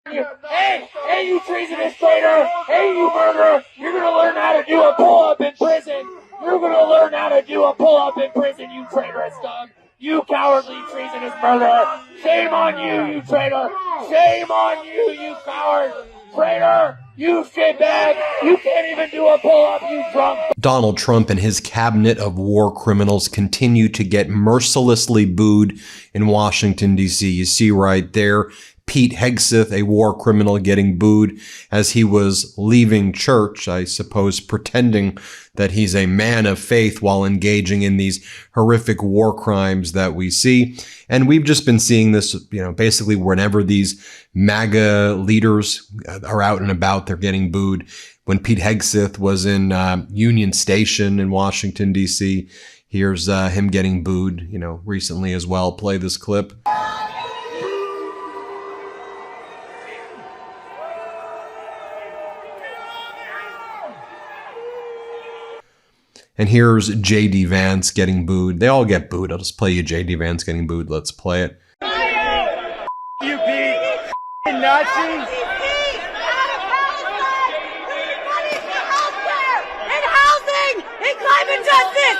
Hey, you treasonous traitor! Hey, you murderer! You're gonna learn how to do a pull-up in prison! You're gonna learn how to do a pull-up in prison, you traitorous dog! You cowardly, treasonous murderer! Shame on you, you traitor! Shame on you, you coward! Traitor! You shitbag! You can't even do a pull-up, you drunk! Donald Trump and his cabinet of war criminals continue to get mercilessly booed in Washington, D.C. You see right there, Pete Hegseth, a war criminal, getting booed as he was leaving church, I suppose pretending that he's a man of faith while engaging in these horrific war crimes that we see. And we've just been seeing this, basically whenever these MAGA leaders are out and about, they're getting booed. When Pete Hegseth was in Union Station in Washington, D.C., here's him getting booed, recently as well. Play this clip. And here's J.D. Vance getting booed. They all get booed. I'll just play you J.D. Vance getting booed. Let's play it. You beat Nazis! In housing! In climate justice!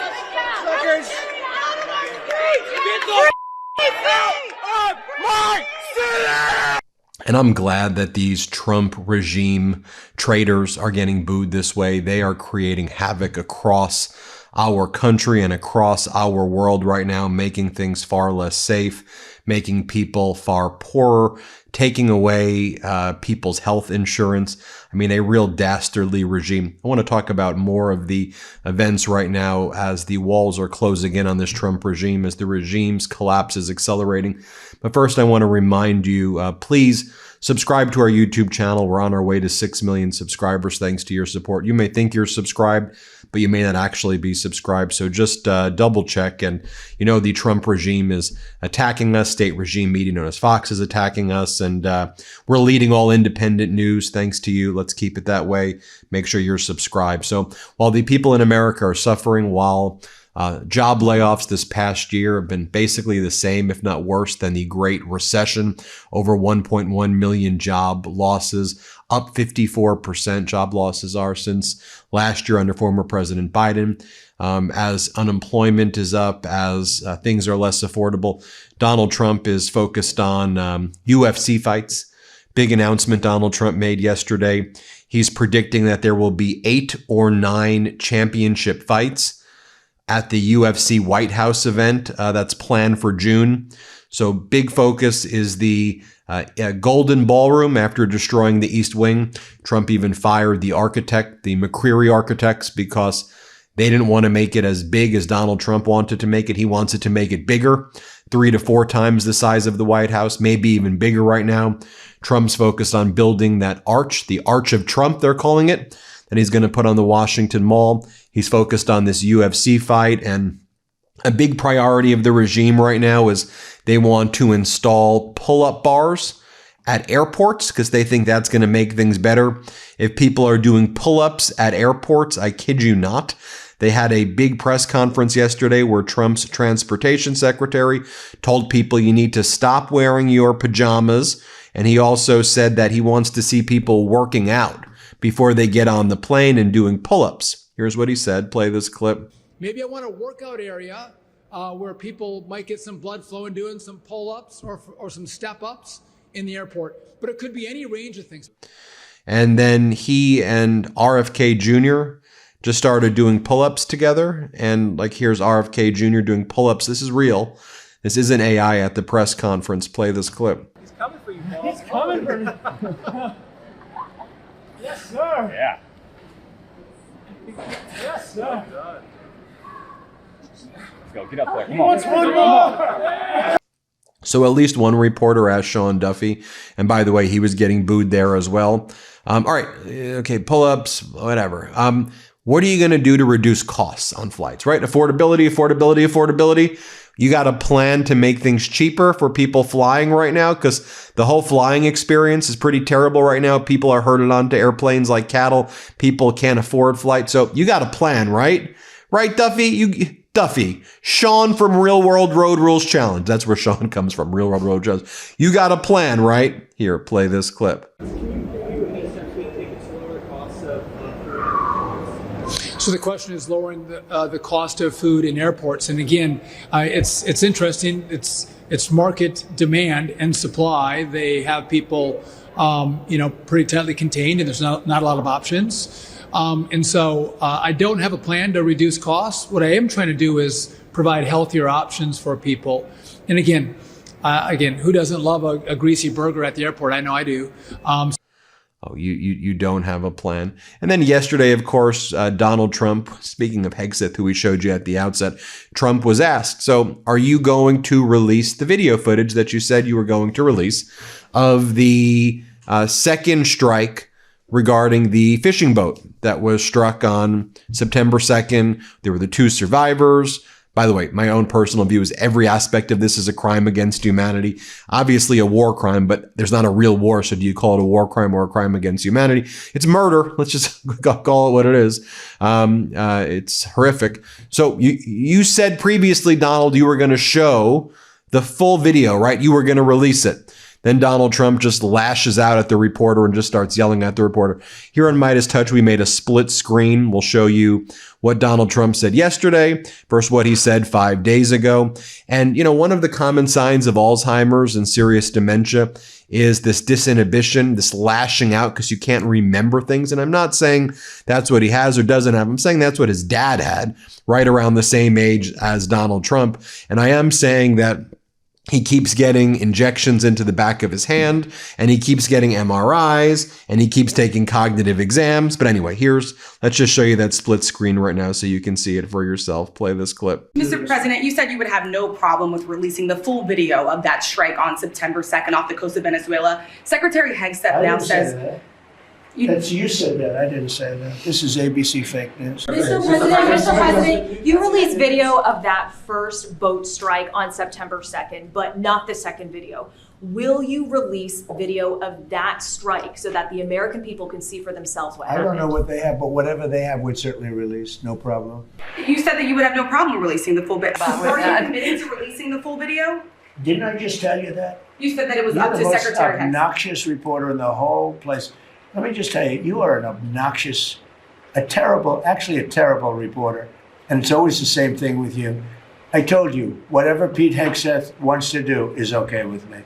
Suckers! And I'm glad that these Trump regime traitors are getting booed this way. They are creating havoc across our country and across our world right now, making things far less safe, making people far poorer, taking away people's health insurance. I mean, a real dastardly regime. I want to talk about more of the events right now as the walls are closing in on this Trump regime, as the regime's collapse is accelerating. But first, I want to remind you, please subscribe to our YouTube channel. We're on our way to 6 million subscribers thanks to your support. You may think you're subscribed, but you may not actually be subscribed. So just double check. And the Trump regime is attacking us. State regime media known as Fox is attacking us. And we're leading all independent news thanks to you. Let's keep it that way. Make sure you're subscribed. So while the people in America are suffering, while job layoffs this past year have been basically the same, if not worse, than the Great Recession. Over 1.1 million job losses, up 54% job losses are since last year under former President Biden. As unemployment is up, as things are less affordable, Donald Trump is focused on UFC fights. Big announcement Donald Trump made yesterday. He's predicting that there will be 8 or 9 championship fights at the UFC White House event that's planned for June. So big focus is the Golden Ballroom after destroying the East Wing. Trump even fired the architect, the McCreary architects, because they didn't want to make it as big as Donald Trump wanted to make it. He wants it to make it bigger, 3 to 4 times the size of the White House, maybe even bigger right now. Trump's focused on building that arch, the Arch of Trump, they're calling it, that he's going to put on the Washington Mall. He's focused on this UFC fight, and a big priority of the regime right now is they want to install pull-up bars at airports because they think that's going to make things better. If people are doing pull-ups at airports, I kid you not. They had a big press conference yesterday where Trump's transportation secretary told people you need to stop wearing your pajamas. And he also said that he wants to see people working out before they get on the plane and doing pull-ups. Here's what he said. Play this clip. Maybe I want a workout area where people might get some blood flow and doing some pull-ups or some step-ups in the airport. But it could be any range of things. And then he and RFK Jr. just started doing pull-ups together. And here's RFK Jr. doing pull-ups. This is real. This isn't AI at the press conference. Play this clip. He's coming for you, Paul. He's coming for me. Yes, sir. Yeah. Yes, sir. Let's go. Get up there. Come He on. wants one more. So at least one reporter asked Sean Duffy. And by the way, he was getting booed there as well. All right. Okay. Pull-ups, whatever. What are you going to do to reduce costs on flights, right? Affordability. You got a plan to make things cheaper for people flying right now? Because the whole flying experience is pretty terrible right now. People are herded onto airplanes like cattle. People can't afford flights. So you got a plan, right? Right, Duffy? Duffy, Sean from Real World Road Rules Challenge. That's where Sean comes from, Real World Road Challenge. You got a plan, right? Here, play this clip. So the question is lowering the cost of food in airports. And again, it's interesting. It's market demand and supply. They have people, pretty tightly contained, and there's not a lot of options. And so I don't have a plan to reduce costs. What I am trying to do is provide healthier options for people. And again, who doesn't love a greasy burger at the airport? I know I do. Oh, you don't have a plan. And then yesterday, of course, Donald Trump, speaking of Hegseth, who we showed you at the outset, Trump was asked, so are you going to release the video footage that you said you were going to release of the second strike regarding the fishing boat that was struck on September 2nd? There were the 2 survivors. By the way, my own personal view is every aspect of this is a crime against humanity. Obviously a war crime, but there's not a real war. So do you call it a war crime or a crime against humanity? It's murder. Let's just call it what it is. It's horrific. So you said previously, Donald, you were going to show the full video, right? You were going to release it. Then Donald Trump just lashes out at the reporter and just starts yelling at the reporter. Here on MeidasTouch, we made a split screen. We'll show you what Donald Trump said yesterday versus what he said 5 days ago. And, one of the common signs of Alzheimer's and serious dementia is this disinhibition, this lashing out because you can't remember things. And I'm not saying that's what he has or doesn't have. I'm saying that's what his dad had right around the same age as Donald Trump. And I am saying that he keeps getting injections into the back of his hand, and he keeps getting MRIs, and he keeps taking cognitive exams. But anyway, let's just show you that split screen right now so you can see it for yourself. Play this clip. Mr. President, you said you would have no problem with releasing the full video of that strike on September 2nd off the coast of Venezuela. Secretary Hegseth now says... You said that. I didn't say that. This is ABC fake news. Mr. President, you released video of that first boat strike on September 2nd, but not the second video. Will you release video of that strike so that the American people can see for themselves what happened? I don't know what they have, but whatever they have, we'd certainly release. No problem. You said that you would have no problem releasing the full video. Are you admitting to releasing the full video? Didn't I just tell you that? You said that it was up to Secretary Hegseth. You're the most obnoxious reporter in the whole place. Let me just tell you, you are an obnoxious, a terrible reporter. And it's always the same thing with you. I told you, whatever Pete Hegseth wants to do is okay with me.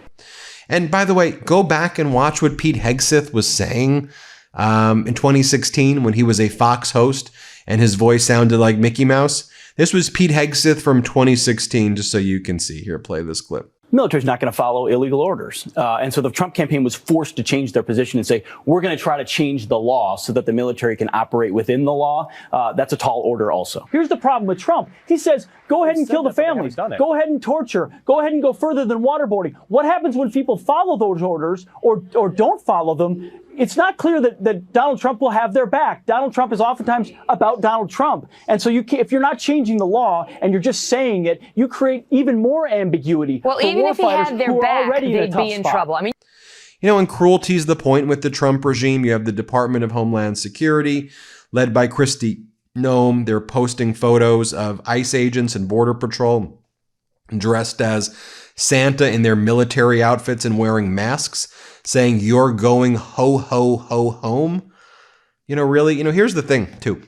And by the way, go back and watch what Pete Hegseth was saying in 2016 when he was a Fox host and his voice sounded like Mickey Mouse. This was Pete Hegseth from 2016, just so you can see. Here, play this clip. Military's not going to follow illegal orders. And so the Trump campaign was forced to change their position and say, we're going to try to change the law so that the military can operate within the law. That's a tall order also. Here's the problem with Trump. He says, go ahead and kill the families. Go ahead and torture. Go ahead and go further than waterboarding. What happens when people follow those orders or don't follow them? It's not clear that Donald Trump will have their back. Donald Trump is oftentimes about Donald Trump. And so if you're not changing the law and you're just saying it, you create even more ambiguity. Well, even if he had their back, they'd be in trouble. I mean, and cruelty is the point with the Trump regime. You have the Department of Homeland Security, led by Kristi Noem. They're posting photos of ICE agents and Border Patrol dressed as Santa in their military outfits and wearing masks, saying, you're going ho, ho, ho home. Really, here's the thing, too.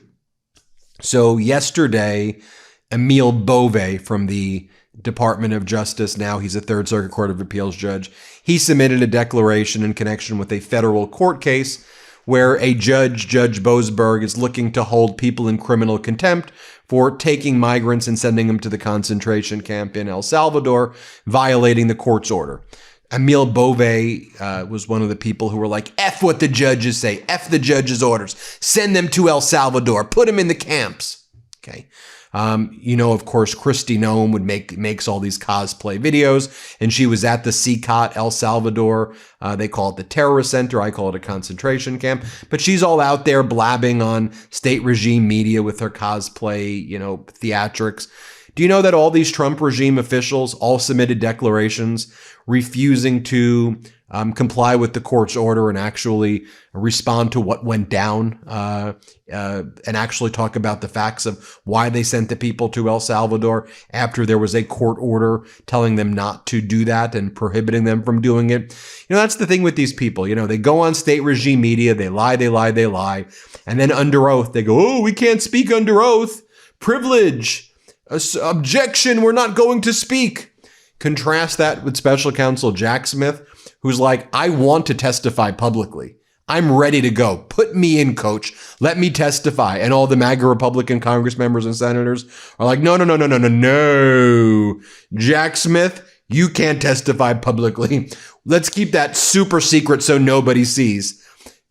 So yesterday, Emile Beauvais from the Department of Justice, now he's a Third Circuit Court of Appeals judge, he submitted a declaration in connection with a federal court case where a Judge Boasberg, is looking to hold people in criminal contempt for taking migrants and sending them to the concentration camp in El Salvador, violating the court's order. Emile Beauvais was one of the people who were like, F what the judges say, F the judge's orders, send them to El Salvador, put them in the camps. Okay. Of course, Kristi Noem makes all these cosplay videos, and she was at the CCOT El Salvador. They call it the terrorist center. I call it a concentration camp. But she's all out there blabbing on state regime media with her cosplay, theatrics. Do you know that all these Trump regime officials all submitted declarations refusing to comply with the court's order and actually respond to what went down, and actually talk about the facts of why they sent the people to El Salvador after there was a court order telling them not to do that and prohibiting them from doing it. That's the thing with these people. They go on state regime media, they lie, and then under oath, they go, oh, we can't speak under oath. Privilege. Objection, we're not going to speak. Contrast that with Special Counsel Jack Smith, who's like, I want to testify publicly. I'm ready to go. Put me in, coach. Let me testify. And all the MAGA Republican Congress members and senators are like, no. Jack Smith, you can't testify publicly. Let's keep that super secret so nobody sees,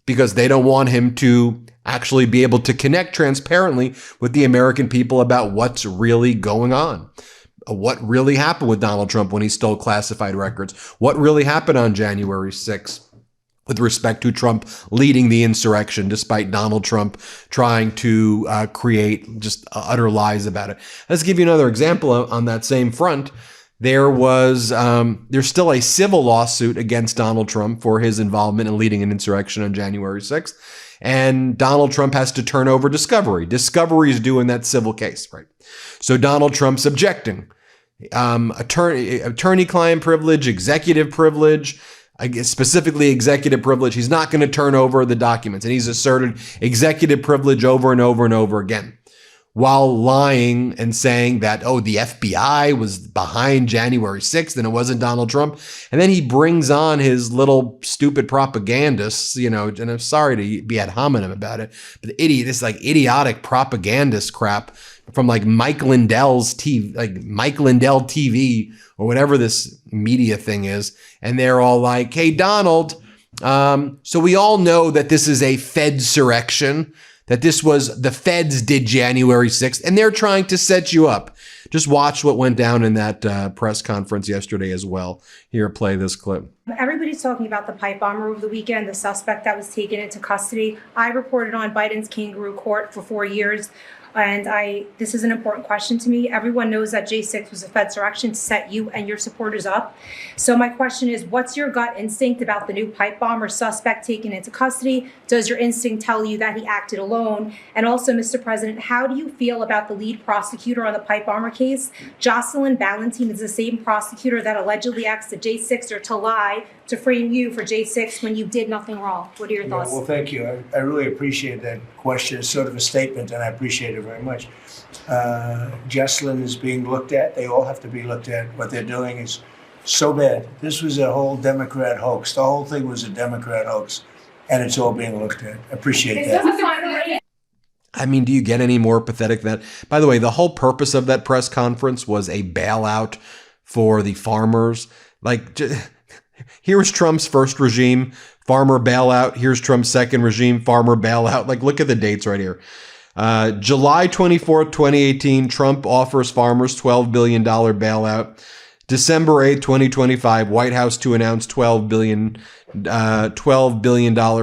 because they don't want him to actually be able to connect transparently with the American people about what's really going on. What really happened with Donald Trump when he stole classified records? What really happened on January 6th with respect to Trump leading the insurrection, despite Donald Trump trying to create just utter lies about it? Let's give you another example on that same front. There's still a civil lawsuit against Donald Trump for his involvement in leading an insurrection on January 6th. And Donald Trump has to turn over discovery. Discovery is due in that civil case, right? So Donald Trump's objecting. Attorney-client privilege, executive privilege, specifically executive privilege. He's not going to turn over the documents. And he's asserted executive privilege over and over and over again, while lying and saying that, the FBI was behind January 6th and it wasn't Donald Trump. And then he brings on his little stupid propagandists, and I'm sorry to be ad hominem about it, but this idiotic propagandist crap from Mike Lindell's TV, Mike Lindell TV or whatever this media thing is. And they're all like, hey, Donald, so we all know that this is a Fedsurrection, that this was the feds did January 6th, and they're trying to set you up. Just watch what went down in that press conference yesterday as well. Here, play this clip. Everybody's talking about the pipe bomber over the weekend, the suspect that was taken into custody. I reported on Biden's kangaroo court for 4 years. And this is an important question to me. Everyone knows that J6 was a Fedsurrection to set you and your supporters up. So my question is, what's your gut instinct about the new pipe bomber suspect taken into custody? Does your instinct tell you that he acted alone? And also, Mr. President, how do you feel about the lead prosecutor on the pipe bomber case? Jocelyn Ballantine is the same prosecutor that allegedly asked the J6er to lie to frame you for J6 when you did nothing wrong. What are your thoughts? Well, thank you. I really appreciate that question. It's sort of a statement, and I appreciate it very much. Jocelyn is being looked at. They all have to be looked at. What they're doing is so bad. This was a whole Democrat hoax. The whole thing was a Democrat hoax, and it's all being looked at. I appreciate that. I mean, do you get any more pathetic than that? By the way, the whole purpose of that press conference was a bailout for the farmers. Here's Trump's first regime, farmer bailout. Here's Trump's second regime, farmer bailout. Look at the dates right here. July 24th, 2018, Trump offers farmers $12 billion bailout. December 8th, 2025, White House to announce $12 billion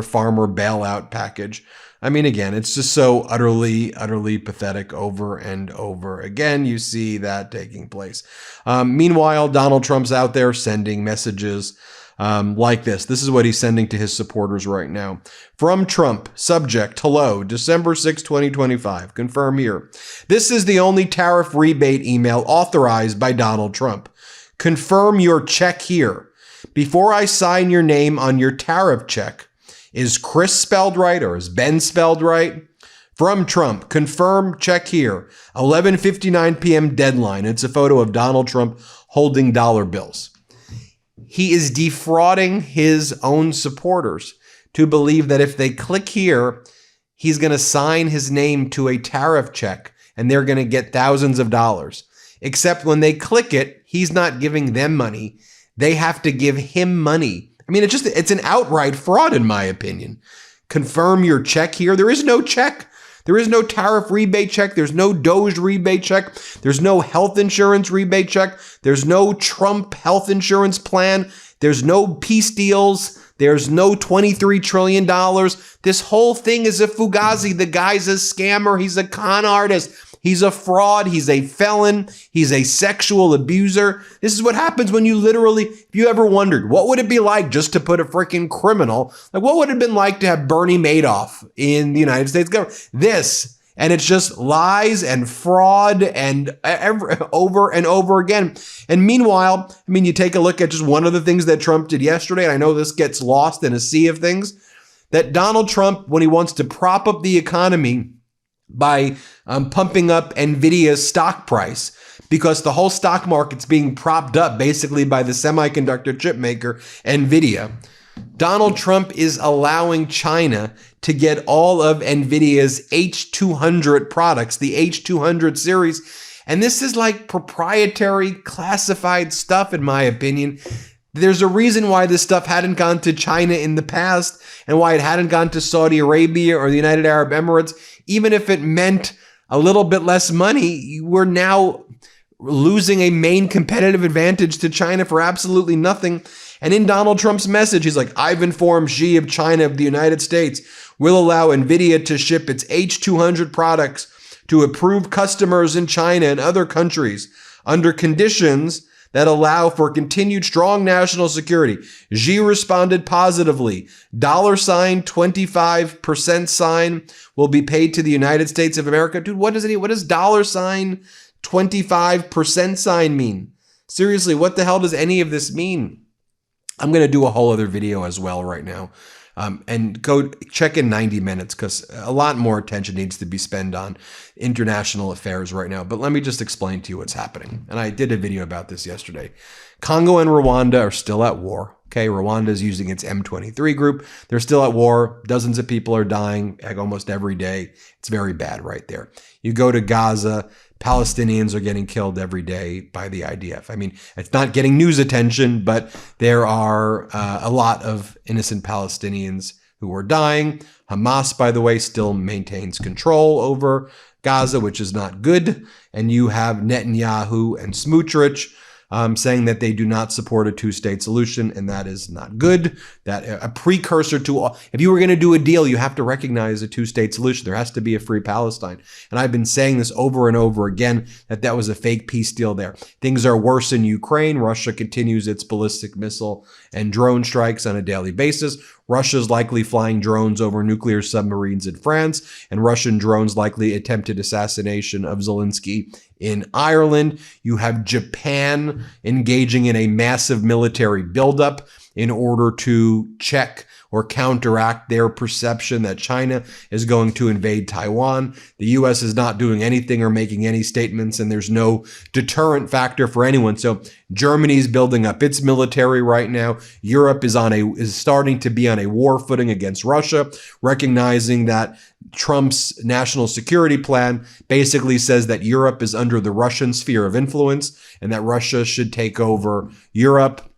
farmer bailout package. I mean, again, it's just so utterly pathetic over and over again. You see that taking place. Meanwhile, Donald Trump's out there sending messages like this. This is what he's sending to his supporters right now. From Trump, subject, hello, December 6, 2025. Confirm here. This is the only tariff rebate email authorized by Donald Trump. Confirm your check here. Before I sign your name on your tariff check, is Chris spelled right or is Ben spelled right? From Trump, confirm, check here. 11:59 p.m. deadline. It's a photo of Donald Trump holding dollar bills. He is defrauding his own supporters to believe that if they click here, he's going to sign his name to a tariff check and they're going to get thousands of dollars. Except when they click it, he's not giving them money. They have to give him money. I mean, it's an outright fraud, in my opinion. Confirm your check here. There is no check. There is no tariff rebate check. There's no DOGE rebate check. There's no health insurance rebate check. There's no Trump health insurance plan. There's no peace deals. There's no $23 trillion. This whole thing is a fugazi. The guy's a scammer. He's a con artist. He's a fraud. He's a felon. He's a sexual abuser. This is what happens when you literally, if you ever wondered, what would it be like just to put a freaking criminal, like what would it have been like to have Bernie Madoff in the United States government? This. And it's just lies and fraud and over and over again. And meanwhile, I mean, you take a look at just one of the things that Trump did yesterday, and I know this gets lost in a sea of things, that Donald Trump, when he wants to prop up the economy by pumping up NVIDIA's stock price, because the whole stock market's being propped up basically by the semiconductor chip maker, NVIDIA, Donald Trump is allowing China to get all of NVIDIA's H200 products, the H200 series. And this is like proprietary classified stuff, in my opinion. There's a reason why this stuff hadn't gone to China in the past and why it hadn't gone to Saudi Arabia or the United Arab Emirates. Even if it meant a little bit less money, we're now losing a main competitive advantage to China for absolutely nothing. And in Donald Trump's message, he's like, I've informed Xi of China of the United States will allow NVIDIA to ship its H200 products to approved customers in China and other countries under conditions that allow for continued strong national security. Xi responded positively. $25% sign will be paid to the United States of America. Dude, what does $25% sign mean? Seriously, what the hell does any of this mean? I'm going to do a whole other video as well right now. And go check in 90 minutes because a lot more attention needs to be spent on international affairs right now. But let me just explain to you what's happening. And I did a video about this yesterday. Congo and Rwanda are still at war. Okay, Rwanda is using its M23 group. They're still at war. Dozens of people are dying like almost every day. It's very bad right there. You go to Gaza, Palestinians are getting killed every day by the IDF. I mean, it's not getting news attention, but there are a lot of innocent Palestinians who are dying. Hamas, by the way, still maintains control over Gaza, which is not good. And you have Netanyahu and Smotrich saying that they do not support a two-state solution, and that is not good. That a precursor to, if you were going to do a deal, you have to recognize a two-state solution. There has to be a free Palestine. And I've been saying this over and over again, that was a fake peace deal there. Things are worse in Ukraine. Russia continues its ballistic missile and drone strikes on a daily basis. Russia's likely flying drones over nuclear submarines in France, and Russian drones likely attempted assassination of Zelensky in Ireland. You have Japan engaging in a massive military buildup in order to check or counteract their perception that China is going to invade Taiwan. The U.S. is not doing anything or making any statements, and there's no deterrent factor for anyone. So Germany's building up its military right now. Europe is starting to be on a war footing against Russia, recognizing that Trump's national security plan basically says that Europe is under the Russian sphere of influence and that Russia should take over Europe,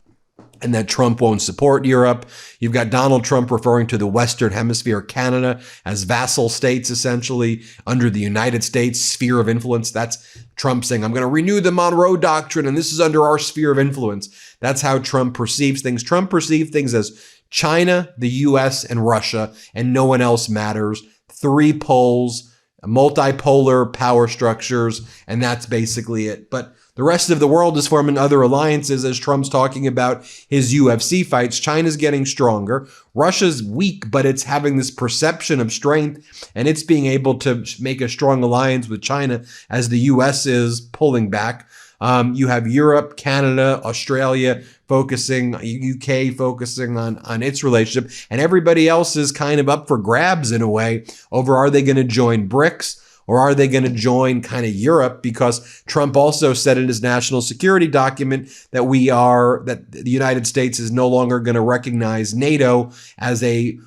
and that Trump won't support Europe. You've got Donald Trump referring to the Western Hemisphere, Canada, as vassal states, essentially, under the United States sphere of influence. That's Trump saying, I'm going to renew the Monroe Doctrine, and this is under our sphere of influence. That's how Trump perceives things. Trump perceives things as China, the U.S., and Russia, and no one else matters. Three poles, multipolar power structures, and that's basically it. But the rest of the world is forming other alliances as Trump's talking about his UFC fights. China's getting stronger. Russia's weak, but it's having this perception of strength, and it's being able to make a strong alliance with China as the U.S. is pulling back. You have Europe, Canada, Australia focusing, UK focusing on its relationship, and everybody else is kind of up for grabs in a way over, are they going to join BRICS? Or are they going to join kind of Europe? Because Trump also said in his national security document that the United States is no longer going to recognize NATO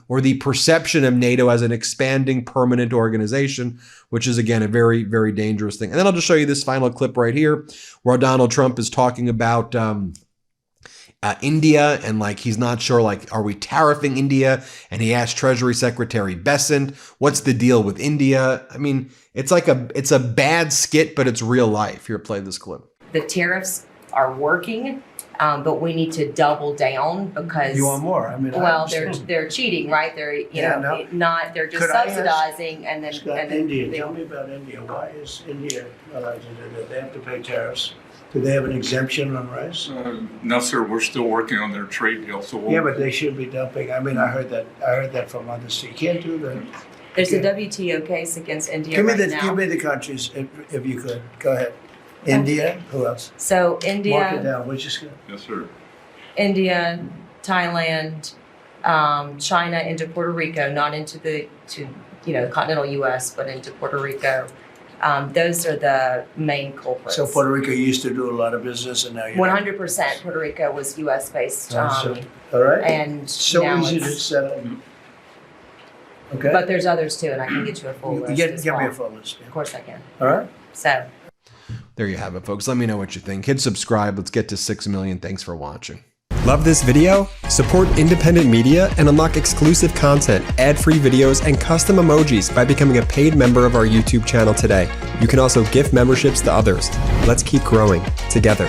or the perception of NATO as an expanding permanent organization, which is, again, a very, very dangerous thing. And then I'll just show you this final clip right here where Donald Trump is talking about India, and he's not sure, are we tariffing India? And he asked Treasury Secretary Bessent, what's the deal with India? I mean, it's it's a bad skit, but it's real life. Here, play this clip. The tariffs are working. But we need to double down because You want more? I mean, I well, understand. they're cheating, right? They're no. they're just Could I ask, subsidizing and then Scott, and then India. they- Tell me about India. Why is India allowed to do that? They have to pay tariffs. Do they have an exemption on rice? No, sir. We're still working on their trade deal. So we'll, Yeah, but they should be dumping. I mean, I heard that from others. You can't do that. There's a WTO case against India Give me right the now. give me the countries if you could. Go ahead. India. Who else? So Mark it India, down. Which is good. yes, sir. India, Thailand, China into Puerto Rico, not into the continental U.S., but into Puerto Rico. Those are the main culprits. So Puerto Rico used to do a lot of business, and now you're 100% Puerto Rico was U.S. based, all right. and So now easy to it's, set up. Okay. but there's others too, and I can get you a full list. Give as me well. a full list. Of course I can. All right. So. There you have it, folks. Let me know what you think. Hit subscribe. Let's get to 6 million. Thanks for watching. Love this video? Support independent media and unlock exclusive content, ad-free videos, and custom emojis by becoming a paid member of our YouTube channel today. You can also gift memberships to others. Let's keep growing together.